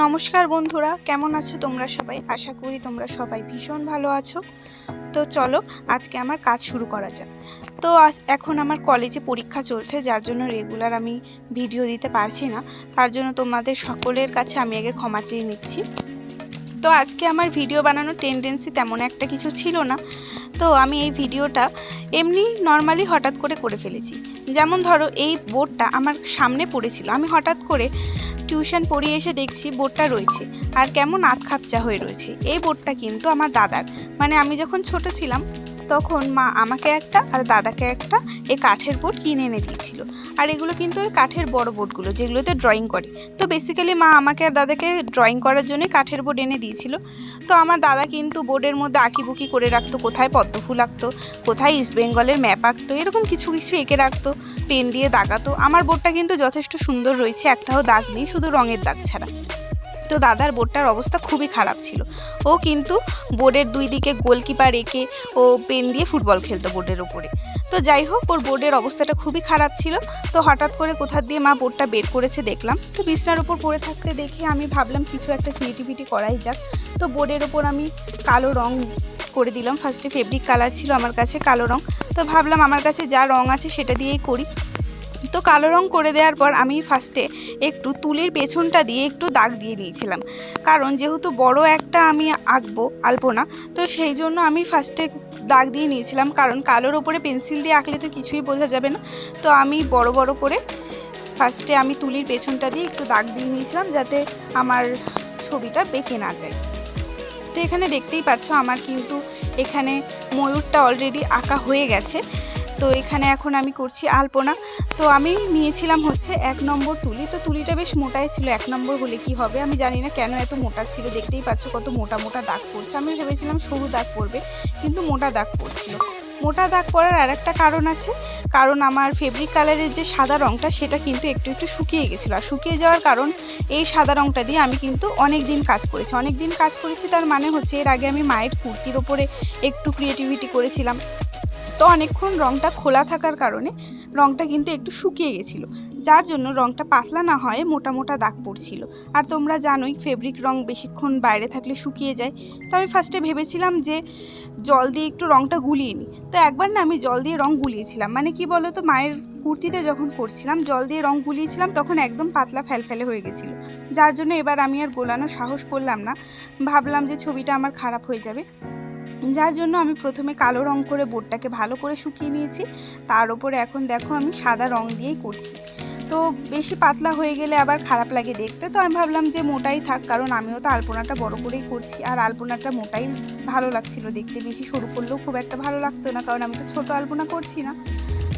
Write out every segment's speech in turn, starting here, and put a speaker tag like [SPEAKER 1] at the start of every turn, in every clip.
[SPEAKER 1] নমস্কার বন্ধুরা, কেমন আছো তোমরা সবাই? আশা করি তোমরা সবাই ভীষণ ভালো আছো। তো চলো আজকে আমার কাজ শুরু করা যাক। তো এখন আমার কলেজে পরীক্ষা চলছে, যার জন্য রেগুলার আমি ভিডিও দিতে পারছি না। তার জন্য তোমাদের সকলের কাছে আমি আগে ক্ষমা চেয়ে নিচ্ছি। তো আজকে আমার ভিডিও বানানোর টেন্ডেন্সি তেমন একটা কিছু ছিল না। তো আমি এই ভিডিওটা এমনি নর্মালি হঠাৎ করে ফেলেছি। যেমন ধরো, এই বোর্ডটা আমার সামনে পড়েছিল, আমি হঠাৎ করে টিউশন পড়িয়ে এসে দেখছি বোর্ডটা রয়েছে আর কেমন আধখাপচা হয়ে রয়েছে। এই বোর্ডটা কিন্তু আমার দাদার, মানে আমি যখন ছোট ছিলাম তখন মা আমাকে একটা আর দাদাকে একটা এই কাঠের বোর্ড কিনে এনে দিয়েছিল। আর এগুলো কিন্তু ওই কাঠের বড় বোর্ডগুলো যেগুলোতে ড্রয়িং করে। তো বেসিক্যালি মা আমাকে আর দাদাকে ড্রয়িং করার জন্য কাঠের বোর্ড এনে দিয়েছিল। তো আমার দাদা কিন্তু বোর্ডের মধ্যে আঁকিবুকি করে রাখতো, কোথায় পদ্মফুল আঁকতো, কোথায় ইস্ট বেঙ্গলের ম্যাপ আঁকতো, এরকম কিছু কিছু এঁকে রাখতো, পেন দিয়ে দাগাতো। আমার বোর্ডটা কিন্তু যথেষ্ট সুন্দর রয়েছে, একটাও দাগ নেই, শুধু রঙের দাগ ছাড়া। তো দাদার বোর্ডটার অবস্থা খুবই খারাপ ছিল। ও কিন্তু বোর্ডের দুই দিকে গোলকিপার এঁকে ও পেন দিয়ে ফুটবল খেলতো বোর্ডের উপরে। তো যাই হোক, ওর বোর্ডের অবস্থাটা খুবই খারাপ ছিল। তো হঠাৎ করে কোথা দিয়ে মা বোর্ডটা বের করেছে দেখলাম। তো বিছনার উপর পড়ে থাকতে দেখে আমি ভাবলাম কিছু একটা ক্রিয়েটিভিটি করাই যাক। তো বোর্ডের ওপর আমি কালো রং করে দিলাম। ফার্স্টে ফেব্রিক কালার ছিল আমার কাছে, কালো রং। তো ভাবলাম আমার কাছে যা রং আছে সেটা দিয়েই করি। তো কালো রং করে দেওয়ার পর আমি ফার্স্টে একটু তুলির পেছনটা দিয়ে একটু দাগ দিয়ে নিয়েছিলাম, কারণ যেহেতু বড় একটা আমি আঁকবো আলপনা, তো সেই জন্য আমি ফার্স্টে দাগ দিয়ে নিয়েছিলাম, কারণ কালোর ওপরে পেন্সিল দিয়ে আঁকলে তো কিছুই বোঝা যাবে না। তো আমি বড় বড় করে ফার্স্টে আমি তুলির পেছনটা দিয়ে একটু দাগ দিয়ে নিয়েছিলাম, যাতে আমার ছবিটা বেঁকে না যায়। তো এখানে দেখতেই পাচ্ছ আমার কিন্তু এখানে ময়ূরটা অলরেডি আঁকা হয়ে গেছে। তো এখানে এখন আমি করছি আলপনা। তো আমি নিয়েছিলাম হচ্ছে 1 নম্বর তুলি। তো তুলিটা বেশ মোটাই ছিল, 1 নম্বর হলে কি হবে, আমি জানি না কেন এত মোটা ছিল। দেখতেই পাচ্ছ কত মোটা মোটা দাগ পড়ছে। আমি ভেবেছিলাম সরু দাগ পড়বে, কিন্তু মোটা দাগ পড়ছিল। মোটা দাগ পড়ার আর একটা কারণ আছে, কারণ আমার ফেব্রিক কালারের যে সাদা রঙটা সেটা কিন্তু একটু একটু শুকিয়ে গেছিলো। আর শুকিয়ে যাওয়ার কারণ, এই সাদা রঙটা দিয়ে আমি কিন্তু অনেক দিন কাজ করেছি। তার মানে হচ্ছে এর আগে আমি মায়ের কুর্তির ওপরে একটু ক্রিয়েটিভিটি করেছিলাম। তো অনেকক্ষণ রঙটা খোলা থাকার কারণে রঙটা কিন্তু একটু শুকিয়ে গেছিলো, যার জন্য রঙটা পাতলা না হয়ে মোটা মোটা দাগ পড়ছিল। আর তোমরা জানোই ফেব্রিক রঙ বেশিক্ষণ বাইরে থাকলে শুকিয়ে যায়। তো আমি ফার্স্টে ভেবেছিলাম যে জল দিয়ে একটু রঙটা গুলিয়ে নিই। তো একবার না আমি জল দিয়ে রঙ গুলিয়েছিলাম, মানে কি বলো তো, মায়ের কুর্তিতে যখন করছিলাম জল দিয়ে রঙ গুলিয়েছিলাম, তখন একদম পাতলা ফ্যালফ্যালে হয়ে গেছিলো। যার জন্য এবার আমি আর গোলানোর সাহস করলাম না, ভাবলাম যে ছবিটা আমার খারাপ হয়ে যাবে। যার জন্য আমি প্রথমে কালো রং করে বোর্ডটাকে ভালো করে শুকিয়ে নিয়েছি। তার উপরে এখন দেখো আমি সাদা রং দিয়েই করছি। তো বেশি পাতলা হয়ে গেলে আবার খারাপ লাগে দেখতে। তো আমি ভাবলাম যে মোটাই থাক, কারণ আমিও তো আলপনাটা বড় করেই করছি, আর আলপনাটা মোটাই ভালো লাগছিল দেখতে। বেশি সরু করলেও খুব একটা ভালো লাগতো না, কারণ আমি তো ছোটো আলপনা করছি না।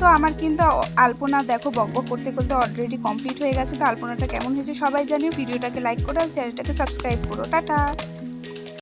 [SPEAKER 1] তো আমার কিন্তু আলপনা দেখো বকবক করতে করতে অলরেডি কমপ্লিট হয়ে গেছে। তো আলপনাটা কেমন হয়েছে সবাই জানিও। ভিডিওটাকে লাইক করো আর চ্যানেলটাকে সাবস্ক্রাইব করো। টাটা।